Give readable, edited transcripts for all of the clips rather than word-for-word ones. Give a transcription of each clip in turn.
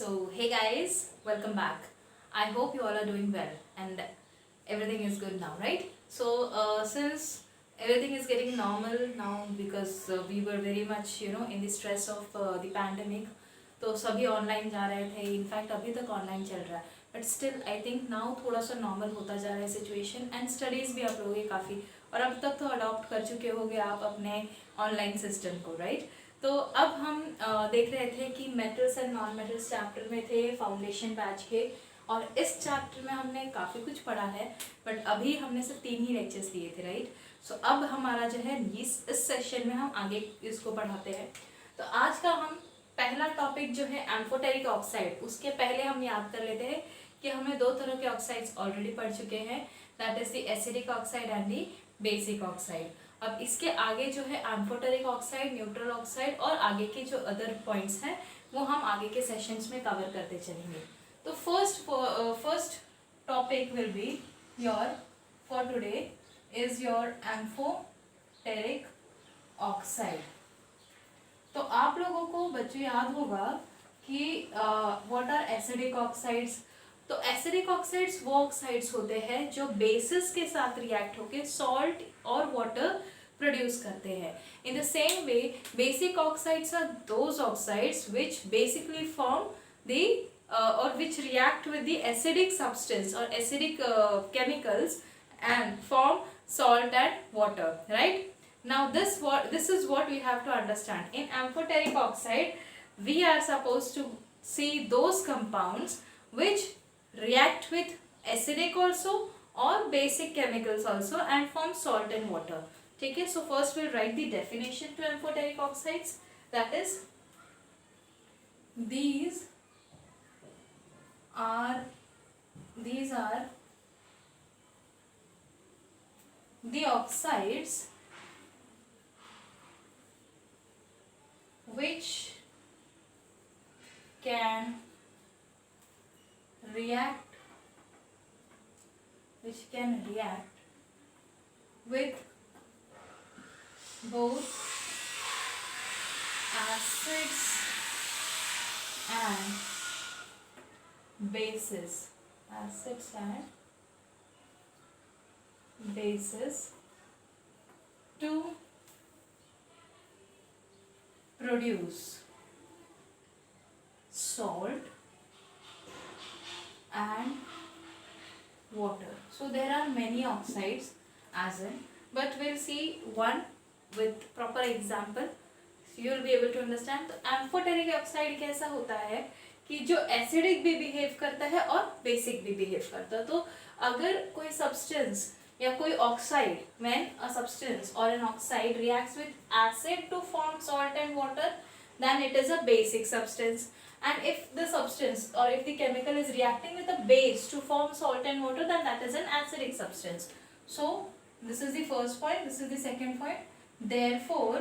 So, hey guys, welcome back. I hope you all are doing well and everything is good now, right? So, since everything is getting normal now because we were very much, in the stress of the pandemic, तो सभी online जा रहे थे. In fact अभी तक online चल रहा है, but still I think now थोड़ा सा नॉर्मल होता जा रहा है सिचुएशन. एंड स्टडीज़ भी आप लोगों की काफ़ी, और अब तक तो अडॉप्ट कर चुके होगे आप अपने ऑनलाइन सिस्टम को, राइट? तो अब हम देख रहे थे कि metals and non metals chapter में थे फाउंडेशन बैच के, और इस चैप्टर में हमने काफ़ी कुछ पढ़ा है, बट अभी हमने सिर्फ 3 ही लेक्चर्स लिए थे, राइट? सो अब हमारा जो है इस सेशन में हम आगे इसको पढ़ाते हैं. तो आज का हम पहला टॉपिक जो है एम्फोटेरिक ऑक्साइड, उसके पहले हम याद कर लेते हैं कि हमने 2 तरह के ऑक्साइड्स ऑलरेडी पढ़ चुके हैं, that is the acidic oxide and the basic oxide. अब इसके आगे जो है एम्फोटेरिक ऑक्साइड, न्यूट्रल ऑक्साइड और आगे के जो अदर पॉइंट्स हैं वो हम आगे के सेशंस में कवर करते चलेंगे. तो first topic will be your for today is your amphoteric oxide. तो आप लोगों को बच्चों याद होगा कि व्हाट आर एसिडिक ऑक्साइड्स. तो एसिडिक ऑक्साइड्स वो ऑक्साइड्स होते हैं जो बेसिस के साथ रिएक्ट होकर सॉल्ट और वाटर प्रोड्यूस करते हैं. In the same way basic oxides are those oxides which basically form the or which react with the acidic substance or acidic chemicals and form salt and water, right? Now this is what we have to understand. In amphoteric oxide we are supposed to see those compounds which react with acidic also or basic chemicals also and form salt and water. ठीक है, so first we'll write the definition to amphoteric oxides, that is these are the oxides which can react with both acids and bases to produce salt and water. So there are many oxides as in, but we'll see one with proper example, so you will be able to understand. तो amphoteric oxide कैसा होता है कि जो acidic भी behave करता है और बेसिक भी बिहेव करता है. तो अगर कोई सब्सटेंस या कोई ऑक्साइड, व्हेन अ सब्सटेंस और an oxide reacts with acid to form salt and water, then it is a basic substance. And if the substance or if the chemical is reacting with a base to form salt and water, then that is an acidic substance. So this is the first point, this is the second point. Therefore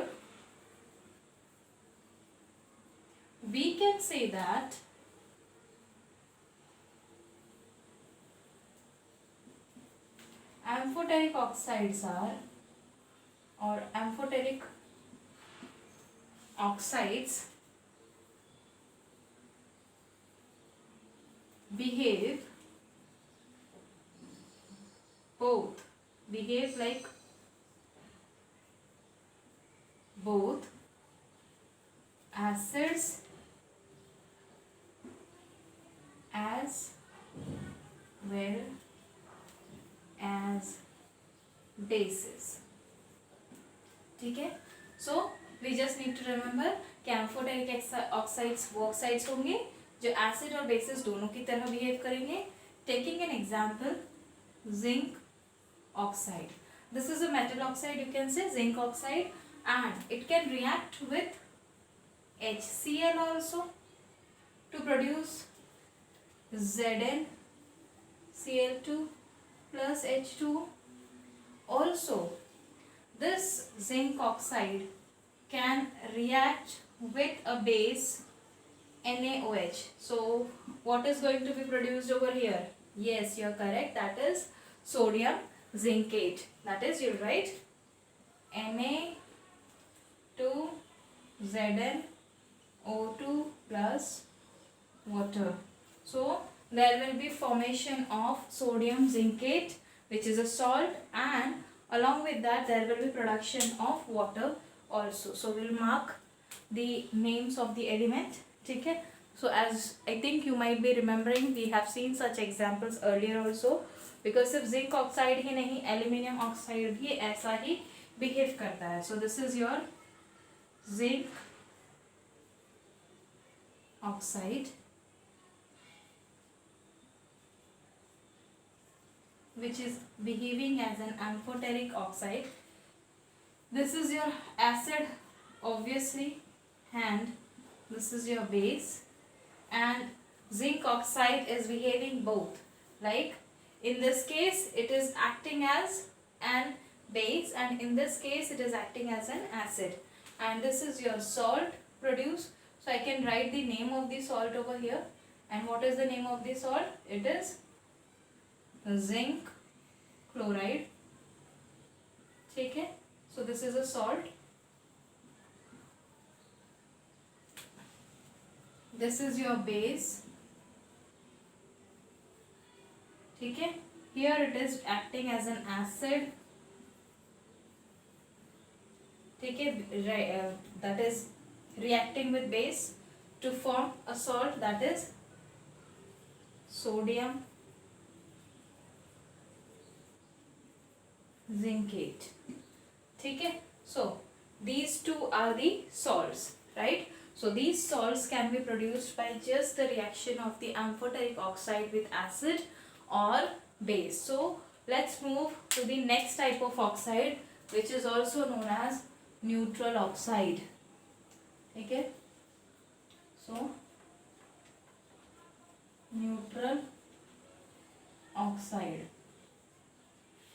we can say that amphoteric oxides are, or amphoteric oxides behave like both acids as well as bases. ठीक है, so we just need to remember कि amphoteric oxides वो oxides होंगे जो acid और basis दोनों की तरह बिहेव करेंगे. Taking an example, zinc oxide. This is a metal oxide, you can say zinc oxide, and it can react with HCl also to produce ZnCl2 plus H2. Also this zinc oxide can react with a base NaOH. So what is going to be produced over here? Yes, you are correct, that is sodium zincate. That is, you write Na2 ZnO2 plus water. So there will be formation of sodium zincate, which is a salt, and along with that there will be production of water also. So we'll mark the names of the element. Okay. So as I think you might be remembering, we have seen such examples earlier also, because सिर्फ zinc oxide ही नहीं, aluminium oxide भी ऐसा ही behave करता है. So this is your zinc oxide, which is behaving as an amphoteric oxide. This is your acid, obviously, and this is your base, and zinc oxide is behaving both. Like in this case it is acting as an base, and in this case it is acting as an acid. And this is your salt produced. So I can write the name of the salt over here. And what is the name of the salt? It is zinc chloride. Okay. So this is a salt. This is your base. Okay. Here it is acting as an acid. Okay. That is reacting with base to form a salt, that is sodium zincate. Okay. So these two are the salts, right? So these salts can be produced by just the reaction of the amphoteric oxide with acid or base. So let's move to the next type of oxide, which is also known as neutral oxide. Okay. So neutral oxide.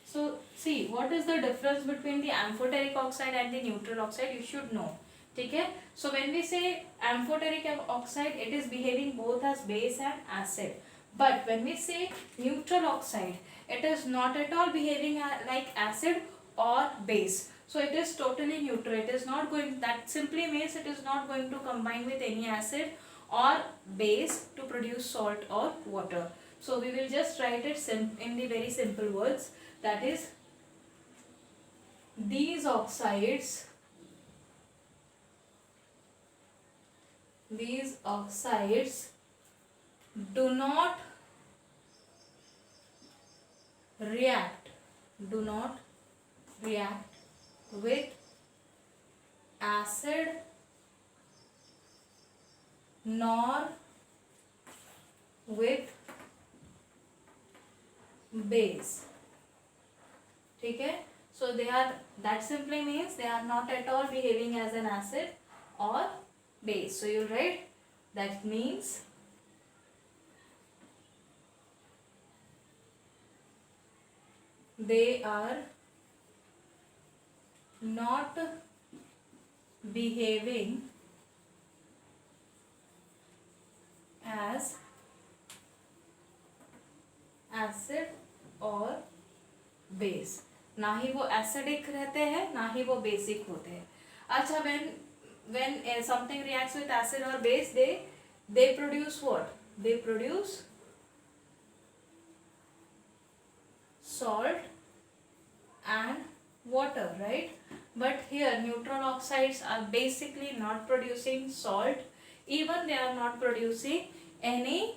So see, what is the difference between the amphoteric oxide and the neutral oxide? You should know. Okay. So when we say amphoteric oxide, it is behaving both as base and acid. But when we say neutral oxide, it is not at all behaving like acid or base. So it is totally neutral. It is not going, that simply means it is not going to combine with any acid or base to produce salt or water. So we will just write it in the very simple words. That is, these oxides do not react with acid nor with base. Okay. So they are, that simply means they are not at all behaving as an acid or base. So you write, that means they are not behaving as acid or base. ना ही वो acidic रहते हैं, ना ही वो basic होते हैं. अच्छा, when something reacts with acid or base, they produce what? They produce salt and water, right? But here neutral oxides are basically not producing salt, even they are not producing any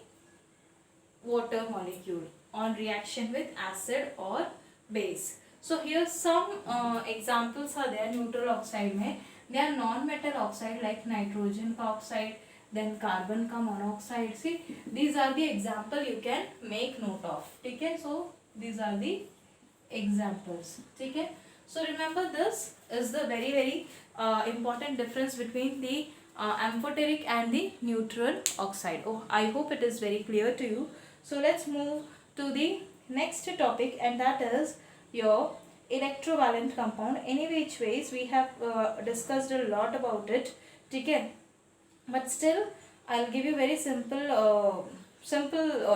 water molecule on reaction with acid or base. So here some examples are there neutral oxide में. They are non-metal oxide like nitrogen oxide, then carbon का monoxide. See, these are the example you can make note of. Okay, so these are the examples. Okay, so remember, this is the very important difference between the amphoteric and the neutral oxide. Oh, I hope it is very clear to you. So let's move to the next topic, and that is your electrovalent compound. Any which ways we have discussed a lot about it. Okay, but still I'll give you very simple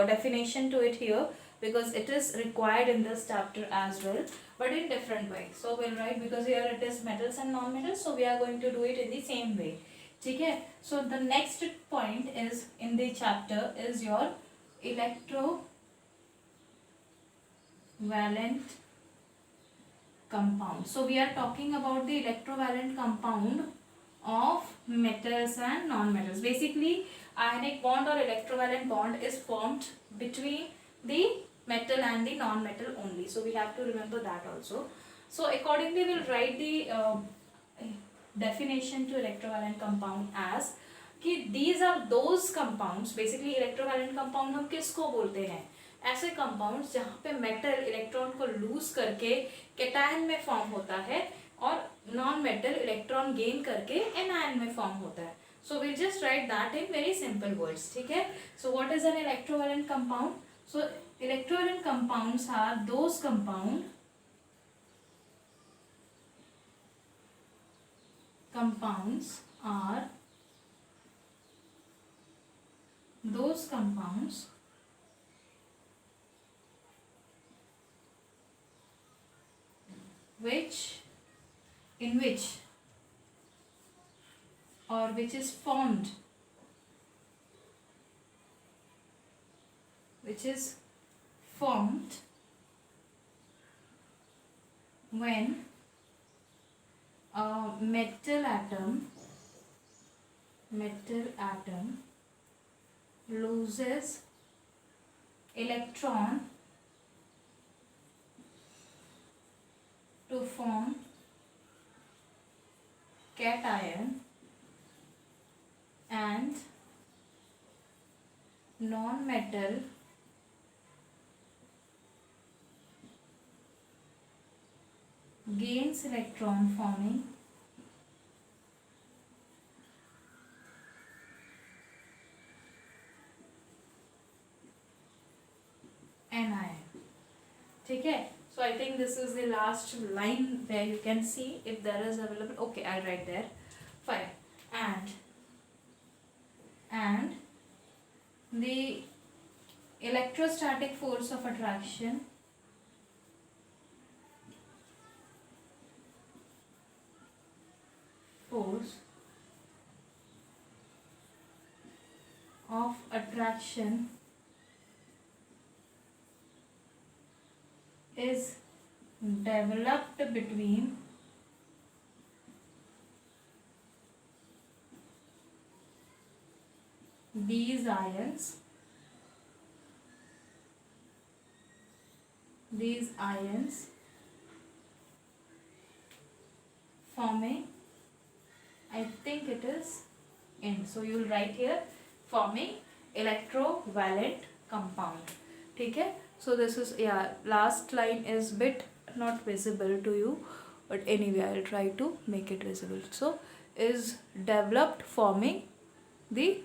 definition to it here, because it is required in this chapter as well, but in different way. So we'll write, because here it is metals and non-metals, so we are going to do it in the same way. ठीक है. So the next point is in the chapter is your electrovalent compound. So we are talking about the electrovalent compound of metals and non-metals. Basically, ionic bond or electrovalent bond is formed between the metal and the non-metal only. So we have to remember that also. So accordingly, we'll write the definition to electrovalent compound as कि these are those compounds. Basically, electrovalent compound हम किसको बोलते हैं? ऐसे compounds जहाँ पे metal electron को lose करके कैटायन में फॉर्म होता है और नॉन मेटल इलेक्ट्रॉन गेन करके एनायन में फॉर्म होता है. So will just write that in very simple words. ठीक है. So what is an electrovalent compound? So electrovalent compounds are those compounds which is formed when a metal atom loses electron to form cation and non-metal gains electron forming anion. ठीक है. So I think this is the last line where you can see if there is available. Okay, I'll write there. Fine. And the electrostatic force of attraction is developed between these ions forming, I think it is N. So you will write here forming electrovalent compound. ठीक है. So this is, yeah, last line is bit not visible to you, but anyway I'll try to make it visible. So is developed forming the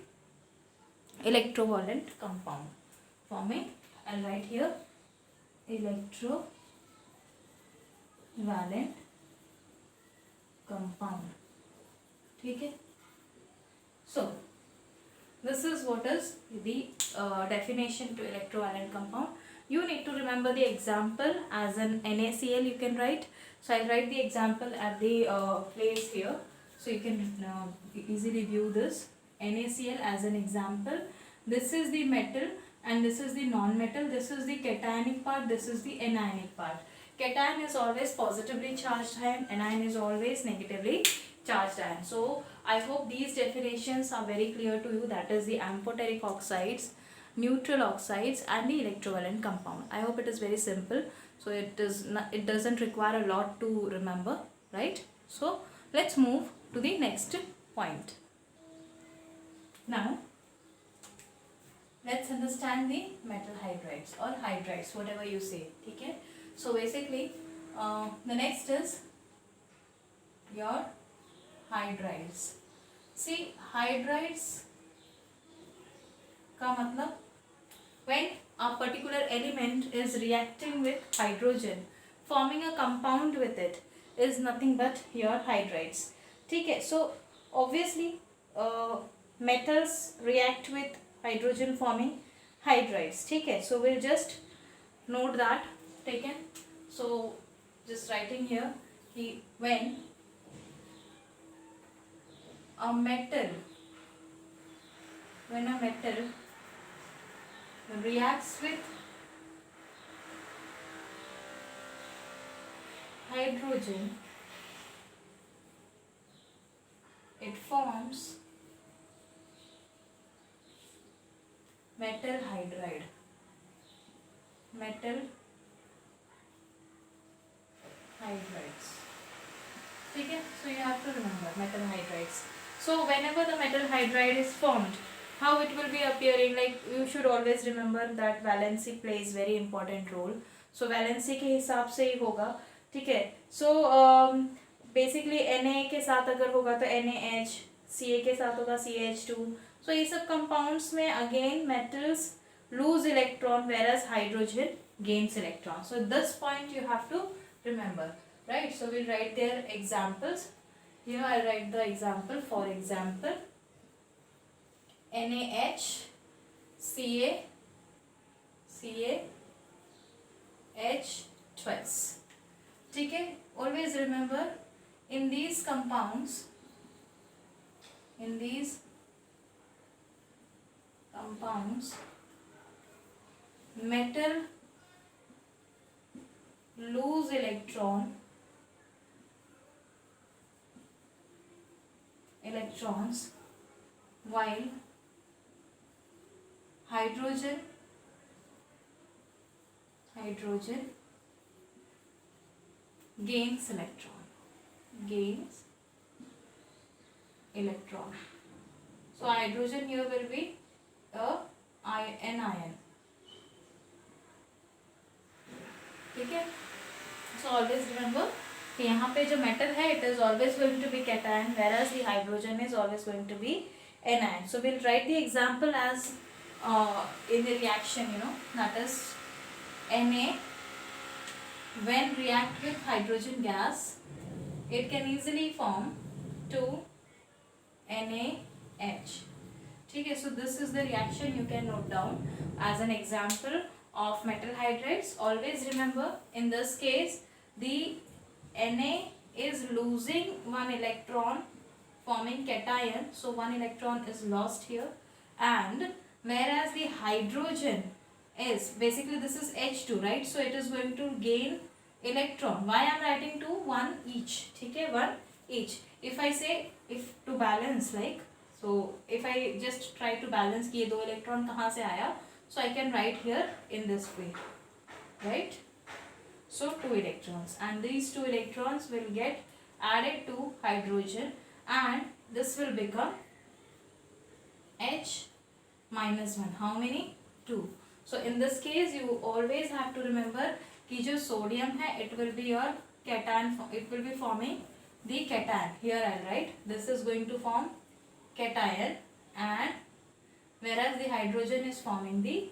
electrovalent compound. I'll write here electrovalent compound. ठीक है. So this is what is the definition to electrovalent compound. You need to remember the example as an NaCl you can write. So I'll write the example at the place here, so you can easily view this. NaCl as an example. This is the metal and this is the non-metal. This is the cationic part, this is the anionic part. Cation is always positively charged ion, anion is always negatively charged ion. So I hope these definitions are very clear to you. That is the amphoteric oxides, neutral oxides and the electrovalent compound. I hope it is very simple. So it doesn't require a lot to remember, right? So let's move to the next point. Now let's understand the metal hydrides or hydrides, whatever you say. Okay. So basically the next is your hydrides. See, hydrides का मतलब when a particular element is reacting with hydrogen, forming a compound with it is nothing but your hydrides. ठीक है. So obviously metals react with hydrogen forming hydrides. ठीक है. So we'll just note that. Taken. So just writing here कि when a metal, when a metal reacts with hydrogen, it forms metal hydride. Metal hydrides. ठीक है, so you have to remember metal hydrides. So whenever the metal hydride is formed, how it will be appearing, like you should always remember that valency plays very important role. So valency के हिसाब से ही होगा, ठीक है. So basically Na के साथ अगर होगा तो NaH, Ca के साथ होगा CH2. So ये सब compounds में again metals lose electron whereas hydrogen gains electron. So this point you have to remember, right? So we'll write their examples. Here I'll write the example. For example, NaH, Ca, H twice. ठीक है? Always remember in these compounds, metal lose electrons while hydrogen gains electron. So hydrogen here will be an ion. ठीक है. So always remember कि यहाँ पे जो metal है it is always going to be cation whereas the hydrogen is always going to be anion. So we'll write the example as in the reaction, that is Na when react with hydrogen gas it can easily form 2 NaH. ठीक है. So this is the reaction you can note down as an example of metal hydrides. Always remember in this case the Na is losing one electron forming cation, so one electron is lost here, and whereas the hydrogen is basically this is H2, right? So it is going to gain electron. Why I am writing 2? 1 each. ठीक है, 1 each. If I say if to balance, like so if I just try to balance कि ये 2 electron कहाँ से आया, so I can write here in this way, right? So 2 electrons, and these 2 electrons will get added to hydrogen and this will become H minus 1. How many? 2. So in this case you always have to remember कि जो sodium है it will be your cation, it will be forming the cation. Here I'll write this is going to form cation, and whereas the hydrogen is forming the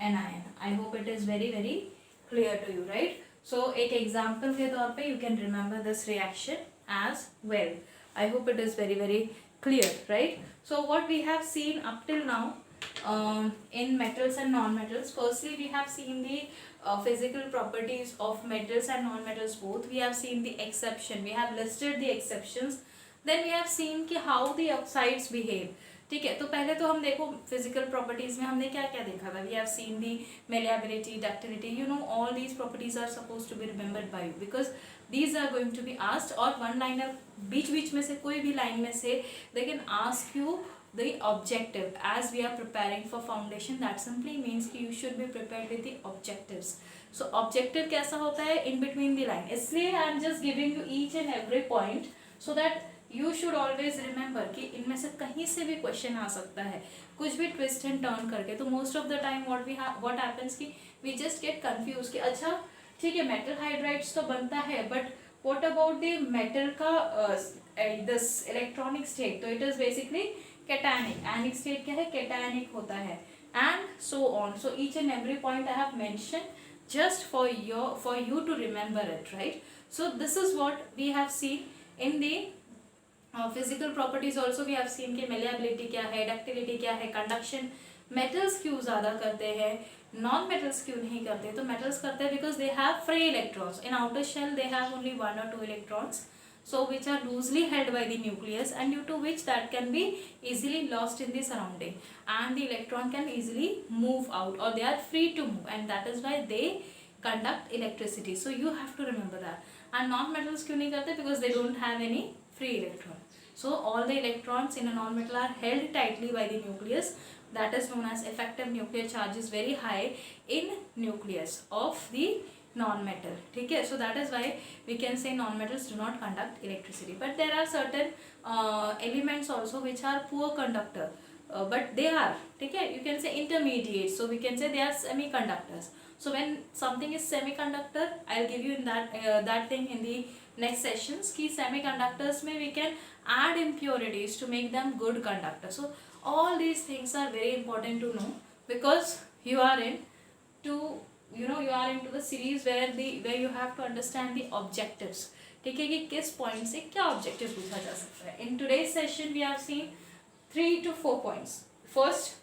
anion. I hope it is very very clear to you, right? So एक example के तौर पे you can remember this reaction as well. I hope it is very very clear, right? So what we have seen up till now in metals and non-metals, firstly we have seen the physical properties of metals and non-metals both. We have seen the exception, we have listed the exceptions, then we have seen कि how the oxides behave. ठीक है. तो पहले तो हम देखो physical properties में हमने क्या क्या देखा था. We have seen the malleability, ductility, all these properties are suppose to be remembered by you because these are going to be asked. और वन लाइनर बीच बीच में से कोई भी लाइन में से they can ask you the objective. As we are preparing for foundation, that simply means कि you should be prepared with the objectives. So objective कैसा होता है? In between the line. इसलिए I am just giving you each and every point so that you should always remember कि इनमें से कहीं से भी question आ सकता है, कुछ भी twist and turn करके. तो most of the time what happens कि we just get confused कि अच्छा ठीक है metal hydrides तो बनता है, but what about the metal का this electronic state? तो it is basically cationic. Anic state क्या है? Cationic होता है, and so on. So each and every point I have mentioned just for you to remember it, right? So this is what we have seen in the physical properties. Also we have seen कि malleability क्या है, ductility क्या है, conduction metals क्यों ज़्यादा करते हैं, non metals क्यों नहीं करते. तो metals करते हैं because they have free electrons. In outer shell they have only 1 or 2 electrons. so which are loosely held by the nucleus, and due to which that can be easily lost in the surrounding, and the electron can easily move out, or they are free to move, and that is why they conduct electricity. So you have to remember that. And non-metals क्यों नहीं करते? Because they don't have any free electron. So all the electrons in a non-metal are held tightly by the nucleus. That is known as effective nuclear charge is very high in nucleus of the non-metal. ठीक है? So that is why we can say non-metals do not conduct electricity. But there are certain elements also which are poor conductor. But they are, ठीक है? You can say intermediate. So we can say they are semiconductors. So when something is semiconductor, I'll give you in that thing in the next sessions कि semiconductors में we can add impurities to make them good conductors. So all these things are very important to know, because you are into the series where you have to understand the objectives. ठीक है कि किस point से क्या objective पूछा जा सकता है. In today's session we have seen 3 to 4 points. First,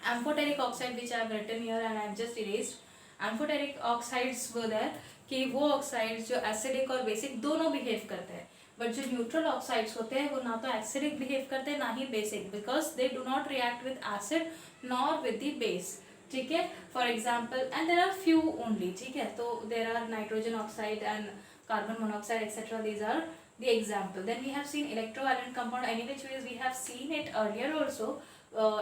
amphoteric oxide, which I have written here and I have just erased. Amphoteric oxides were there कि वो oxides जो acidic और basic दोनों behave करते हैं, but जो neutral oxides होते हैं वो ना तो acidic behave करते हैं ना ही basic, because they do not react with acid nor with the base. ठीक है? For example, and there are few only. ठीक है? तो there are nitrogen oxide and carbon monoxide, etc. These are the example. Then we have seen electrovalent compound. Any which ways we have seen it earlier also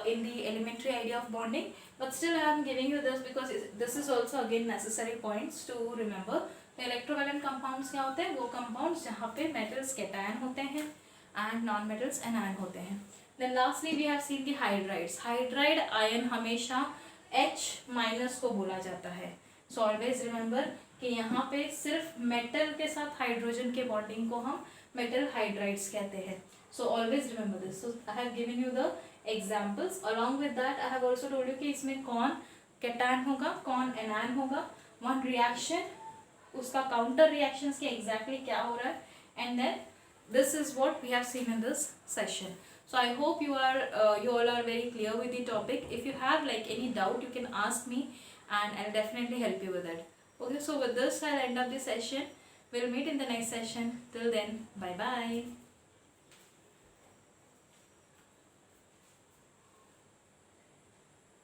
in the elementary idea of bonding, but still I am giving you this because this is also again necessary points to remember. तो electrovalent compounds क्या होते हैं? वो compounds जहाँ पे metals cation होते हैं and non-metals anion होते हैं. Then lastly we have seen the hydrides. Hydride ion हमेशा H minus को बोला जाता है. So always remember कि यहाँ पे सिर्फ मेटल के साथ हाइड्रोजन के बॉन्डिंग को हम मेटल हाइड्राइड्स कहते हैं. So always remember this. So I have given you the examples. Along with that I have also told you कि इसमें कौन कैटायन होगा, कौन एनायन होगा, one reaction, उसका counter reactions के exactly क्या हो रहा है, and then this is what we have seen in this session. So I hope you all are very clear with the topic. If you have like any doubt, you can ask me and I'll definitely help you with it. Okay, so with this I'll end up the session. We'll meet in the next session. Till then, bye bye.